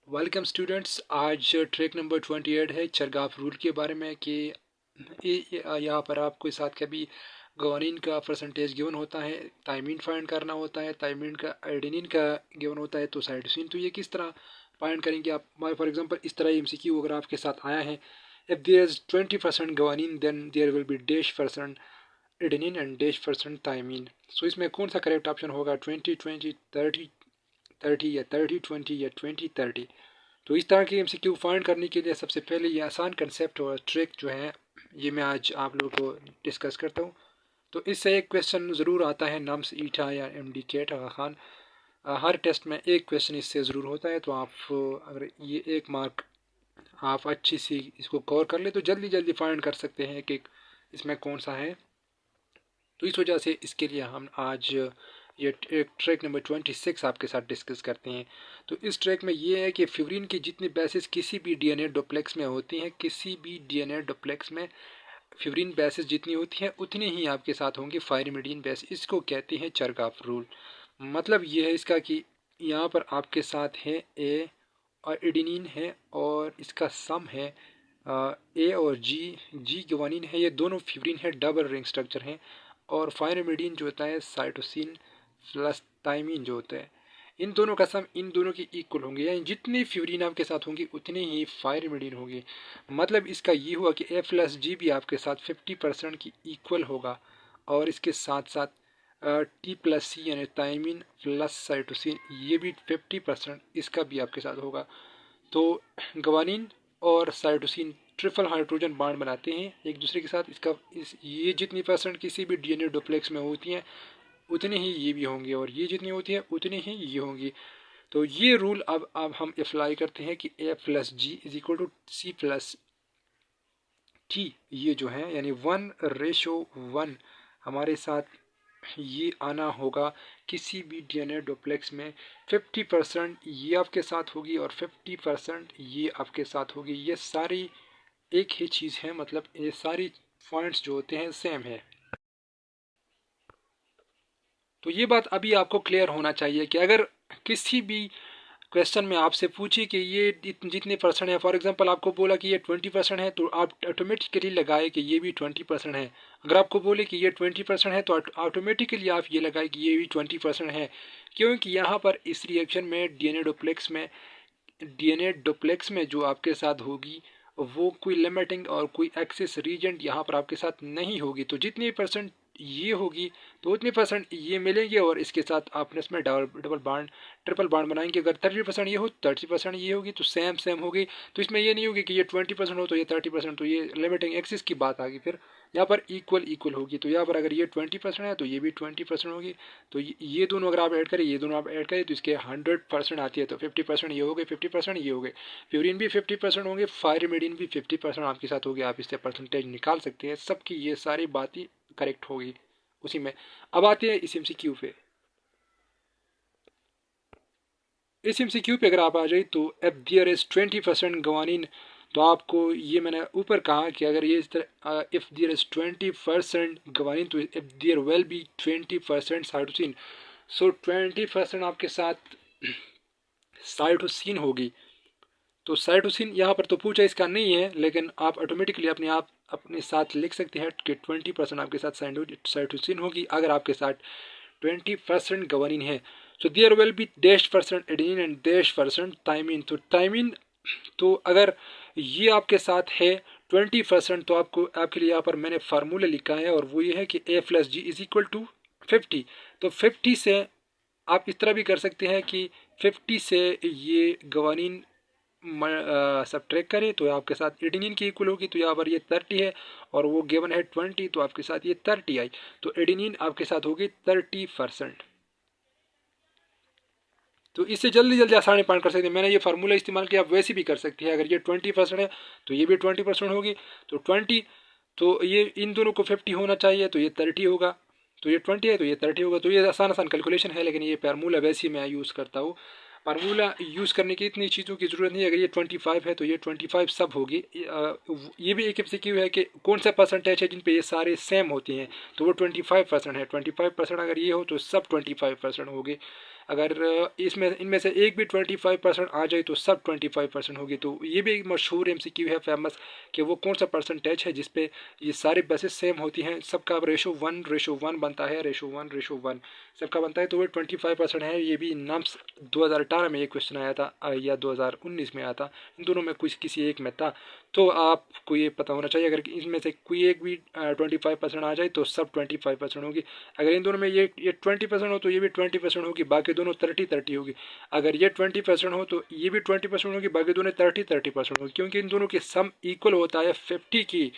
Welcome students. आज track number 28 है Chargaff rule के बारे में कि यहाँ पर आपके साथ कभी गवानीन का परसेंटेज गिवन होता है, थायमीन फाइंड करना होता है, थायमीन का एडेनिन का गिवन होता है, तो साइटोसिन। तो ये किस तरह फाइंड करेंगे आप? फॉर एग्जांपल इस तरह एमसीक्यू अगर आपके साथ आया है, if there is 20% guanine then there will be dash percent adenine and dash percent thymine. So इसमें कौन सा करेक्ट ऑप्शन होगा? 20 20 30 30 या 30 20 या 20 30? तो इस तरह के एमसीक्यू फाइंड करने के लिए सबसे पहले ये आसान कंसेप्ट और ट्रिक जो है ये मैं आज आप लोगों को डिस्कस करता हूँ। तो इससे एक क्वेश्चन ज़रूर आता है, नम्स ईटा या एमडी केट आगा खान। हर टेस्ट में एक क्वेश्चन इससे ज़रूर होता है। तो आप अगर ये एक मार्क आप अच्छी सी इसको कवर कर ले तो जल्दी जल्दी फाइंड कर सकते हैं कि इसमें कौन सा है। तो इस वजह से इसके लिए हम आज ये ट्रैक नंबर 26 आपके साथ डिस्कस करते हैं। तो इस ट्रैक में ये है कि फ्यूरिन की जितनी बेसिस किसी भी डीएनए डुप्लेक्स में होती हैं, किसी भी डीएनए डुप्लेक्स में फ्यूरिन बेसिस जितनी होती हैं उतनी ही आपके साथ होंगी फायरिमिडीन बेसिस। इसको कहते हैं चरगाफ रूल। मतलब ये है इसका कि यहाँ पर आपके साथ है ए और एडिनिन है और इसका सम है ए और जी ग्वानिन है। ये दोनों फ्यूरिन है, डबल रिंग स्ट्रक्चर है। और फायरिमिडीन जो होता है साइटोसिन प्लस थायमीन जो होता है, इन दोनों का सम इन दोनों की इक्वल होंगे, यानी जितनी फ्यूरिन आपके साथ होंगी उतनी ही फायरिमिडीन होगी। मतलब इसका ये हुआ कि ए प्लस जी भी आपके साथ 50% की इक्वल होगा। और इसके साथ साथ टी प्लस सी यानी थायमीन प्लस साइटोसिन ये भी 50% इसका भी आपके साथ होगा। तो गवानीन और साइटोसिन ट्रिपल हाइड्रोजन बॉन्ड बनाते हैं एक दूसरे के साथ। ये जितनी परसेंट किसी भी डीएनए डुप्लेक्स में होती हैं उतनी ही ये भी होंगी, और ये जितनी होती है उतनी ही ये होंगी। तो ये रूल अब हम अप्लाई करते हैं कि A plus G is equal to C plus T. ये जो है यानी 1:1 हमारे साथ ये आना होगा। किसी भी डीएनए डुप्लेक्स में 50% ये आपके साथ होगी और 50% ये आपके साथ होगी। ये सारी एक ही चीज़ है, मतलब ये सारी पॉइंट्स जो होते हैं सेम है। तो ये बात अभी आपको क्लियर होना चाहिए कि अगर किसी भी क्वेश्चन में आपसे पूछे कि ये जितने परसेंट है, फॉर एग्जांपल आपको बोला कि ये 20% है, तो आप ऑटोमेटिकली लगाए कि ये भी 20% है। अगर आपको बोले कि ये 20% है तो ऑटोमेटिकली आप ये लगाए कि ये भी 20% है। क्योंकि यहाँ पर इस रिएक्शन में डीएनए डुप्लेक्स में जो आपके साथ होगी वो कोई लिमिटिंग और कोई एक्सेस रीजेंट यहाँ पर आपके साथ नहीं होगी। तो जितनी परसेंट ये होगी तो उतनी परसेंट ये मिलेंगे, और इसके साथ आपने इसमें double double bond triple bond बनाएंगे। अगर 30% ये हो 30% ये होगी तो सेम सेम होगी। तो इसमें ये नहीं होगी कि ये 20% हो तो ये 30%, तो ये लिमिटिंग एक्सिस की बात आ गई। फिर यहाँ पर इक्वल इक्वल होगी। तो यहाँ पर अगर ये 20% है तो ये भी 20% होगी। तो ये दोनों अगर आप ऐड करें, ये दोनों आप ऐड करें तो इसके 100% आती है। तो 50% ये हो गए, 50% ये हो गए। प्यूरिन भी 50% होंगे, फायरिमिडीन भी 50% आपके साथ होगी। आप इससे परसेंटेज निकाल सकते हैं। सबकी ये सारी बातें करेक्ट होगी उसी में। अब आते हैं इस एमसीक्यू पे। इस एमसीक्यू पे अगर आप आ जाए तो इफ देयर इज 20% गवानीन, तो आपको ये मैंने ऊपर कहा कि अगर ये इस तरह इफ देयर इज 20% गवानीन तो if there will be 20% cytosine. So 20% आपके साथ साइटोसिन होगी। तो साइटोसिन यहाँ पर तो पूछा इसका नहीं है, लेकिन आप ऑटोमेटिकली आप अपने साथ लिख सकते हैं कि 20% आपके साथ साइटोसिन होगी अगर आपके साथ 20% गवानीन है। So there will be dash percent adenine and dash percent thymine. तो थायमीन तो अगर ये आपके साथ है 20%, तो आपको आपके लिए यहाँ पर मैंने फार्मूला लिखा है और वो ये है कि A plus G is equal to 50। तो 50 से आप इस तरह भी कर सकते हैं कि 50 से ये गवानीन सब ट्रैक करें तो आपके साथ एडेनिन की इक्वल होगी। तो यहाँ पर ये 30 है और वो गिवन है 20, तो आपके साथ ये 30 आई। तो एडेनिन आपके साथ होगी 30%। तो इससे जल्दी जल्दी आसानी पार कर सकते हैं। मैंने ये फार्मूला इस्तेमाल किया, आप वैसे भी कर सकते हैं। अगर ये 20% है तो ये भी 20% होगी। तो 20, तो ये इन दोनों को 50 होना चाहिए, तो ये 30 होगा। तो ये 20 है तो ये 30 होगा। तो ये आसान आसान कैलकुलेशन है, लेकिन ये फार्मूला वैसे ही मैं यूज़ करता हूँ। फार्मूला यूज़ करने की इतनी चीज़ों की ज़रूरत नहीं है। अगर ये 25 है तो ये 25 सब होगी। ये भी एक एमसीक्यू है कि कौन सा परसेंटेज है जिन पे ये सारे सेम होती हैं, तो वो 25% है। 25% अगर ये हो तो सब 25% होगी। अगर इसमें इनमें से एक भी 25% आ जाए तो सब 25% होगी। तो ये भी एक मशहूर MCQ है फेमस, कि वो कौन सा परसेंटेज है जिसपे ये सारे बेसिस सेम होती हैं, सबका रेशो 1 बनता है, रेशो 1 सबका बनता है, तो वो 25% है। ये भी नम्स 2018 में ये क्वेश्चन आया था या 2019 में आया था, इन दोनों में कुछ किसी एक में था। तो आपको ये पता होना चाहिए, अगर इनमें से कोई एक भी 25% आ जाए तो सब 25% होगी। अगर इन दोनों में ये 20% हो तो ये भी 20% होगी, बाकी दोनों 30-30 होगी। अगर ये 20% हो तो ये भी 20% होगी, बाकी दोनों 30-30% होगी, क्योंकि इन दोनों के सम इक्वल होता है 50 की।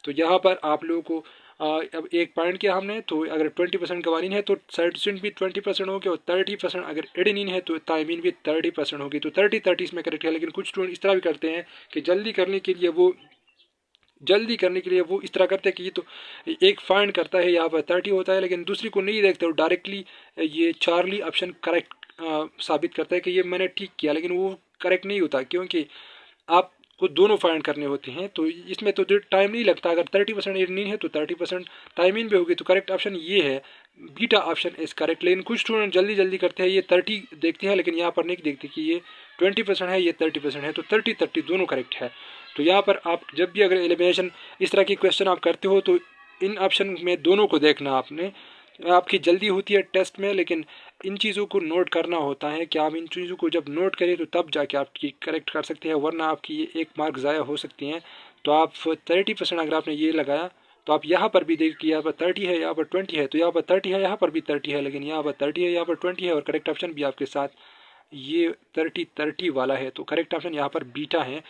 तो यहाँ पर आप लोगों को अब एक पॉइंट किया हमने, तो अगर 20% कवानीन है तो सब्स्टिट्यूएंट भी 20% होगी, और 30% अगर एडेनिन है तो तायमीन भी 30% होगी। तो 30-30 इसमें करेक्ट है। लेकिन कुछ स्टूडेंट इस तरह भी करते हैं कि जल्दी करने के लिए वो इस तरह करते हैं कि ये तो एक फाइंड करता है, यहाँ पर 30 होता है, लेकिन दूसरी को नहीं देखते, वो डायरेक्टली ये चार्ली ऑप्शन करेक्ट साबित करता है कि ये मैंने ठीक किया, लेकिन वो करेक्ट नहीं होता, क्योंकि आपको दोनों फाइंड करने होते हैं। तो इसमें तो टाइम नहीं लगता। अगर 30% एडेनिन है तो 30% थायमीन भी होगी। तो करेक्ट ऑप्शन ये है, बीटा ऑप्शन इज करेक्ट। लेकिन कुछ स्टूडेंट जल्दी जल्दी करते हैं, ये 30 देखते हैं, लेकिन यहाँ पर नहीं देखते कि ये 20% है, ये 30% है, तो 30-30 दोनों करेक्ट है। तो यहाँ पर आप जब भी अगर एलिमिनेशन इस तरह की क्वेश्चन आप करते हो तो इन ऑप्शन में दोनों को देखना आपने। आपकी जल्दी होती है टेस्ट में, लेकिन इन चीज़ों को नोट करना होता है कि आप इन चीज़ों को जब नोट करें तो तब जाके आपकी करेक्ट कर सकते हैं, वरना आपकी ये एक मार्क ज़ाया हो सकती हैं। तो आप 30% अगर आपने ये लगाया तो आप यहाँ पर भी देख कि यहाँ पर 30 है, यहाँ पर 20 है, तो यहाँ पर 30 है, यहाँ पर भी 30 है, लेकिन यहाँ पर 30 है, यहाँ पर 20 है, और करेक्ट ऑप्शन भी आपके साथ ये 30-30 वाला है। तो करेक्ट ऑप्शन यहाँ पर बीटा है,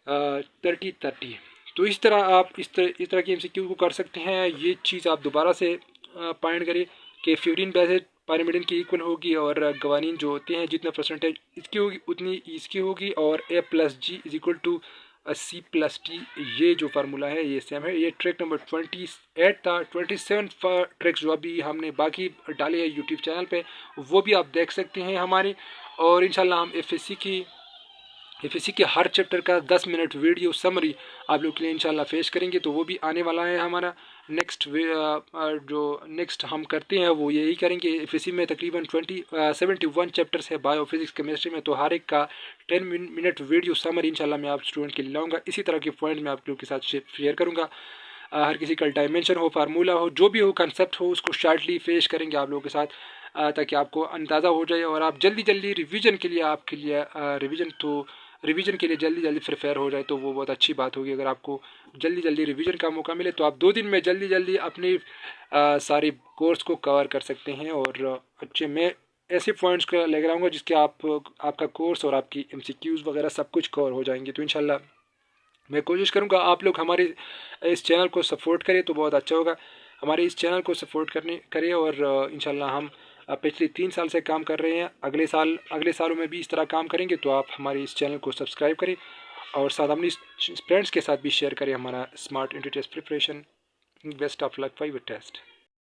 30-30। तो इस तरह आप इस तरह की MCQ को कर सकते हैं। ये चीज़ आप दोबारा से पॉइंट करिए कि 15 बेसिस पायरिमिडिन की इक्वल होगी, और गवानीन जो होते हैं जितना परसेंटेज इसकी होगी उतनी इसकी होगी, और A+G=C+T, ये जो फार्मूला है ये सेम है। ये ट्रिक नंबर 28 था। 27 ट्रिक्स जो अभी हमने बाकी डाले हैं यूट्यूब चैनल पे, वो भी आप देख सकते हैं हमारी। और इंशाल्लाह हम FSC के हर चैप्टर का 10 मिनट वीडियो समरी आप लोग के लिए इंशाल्लाह फेस करेंगे, तो वो भी आने वाला है हमारा नेक्स्ट। जो नेक्स्ट हम करते हैं वो यही करेंगे। FSC में तकरीबन 71 चैप्टर्स है बायो फिजिक्स केमिस्ट्री में, तो हर एक का 10 मिनट वीडियो समरी इंशाल्लाह मैं आप स्टूडेंट के लिए लाऊंगा। इसी तरह के पॉइंट मैं आप लोगों के साथ शेयर करूँगा। हर किसी का डायमेंशन हो, फार्मूला हो, जो भी हो, कंसेप्ट हो, उसको शार्टली पेश करेंगे आप लोगों के साथ, ताकि आपको अंदाज़ा हो जाए और आप जल्दी जल्दी रिवीजन के लिए रिवीजन के लिए जल्दी जल्दी प्रिपेयर हो जाए। तो वो बहुत अच्छी बात होगी। अगर आपको जल्दी जल्दी रिवीजन का मौका मिले तो आप 2 दिन में जल्दी जल्दी अपनी सारी कोर्स को कवर कर सकते हैं। और अच्छे मैं ऐसे पॉइंट्स का लेकर आऊँगा जिसके आपका कोर्स और आपकी MCQs वगैरह सब कुछ कवर हो जाएंगे। तो इंशाल्लाह मैं कोशिश करूँगा आप लोग हमारे इस चैनल को सपोर्ट करें तो बहुत अच्छा होगा। हमारे इस चैनल को सपोर्ट करें, और इंशाल्लाह हम पिछले 3 साल से काम कर रहे हैं। अगले सालों में भी इस तरह काम करेंगे। तो आप हमारे इस चैनल को सब्सक्राइब करें, और साथ अपनी फ्रेंड्स के साथ भी शेयर करें हमारा smart inter test preparation. Best of luck for your test.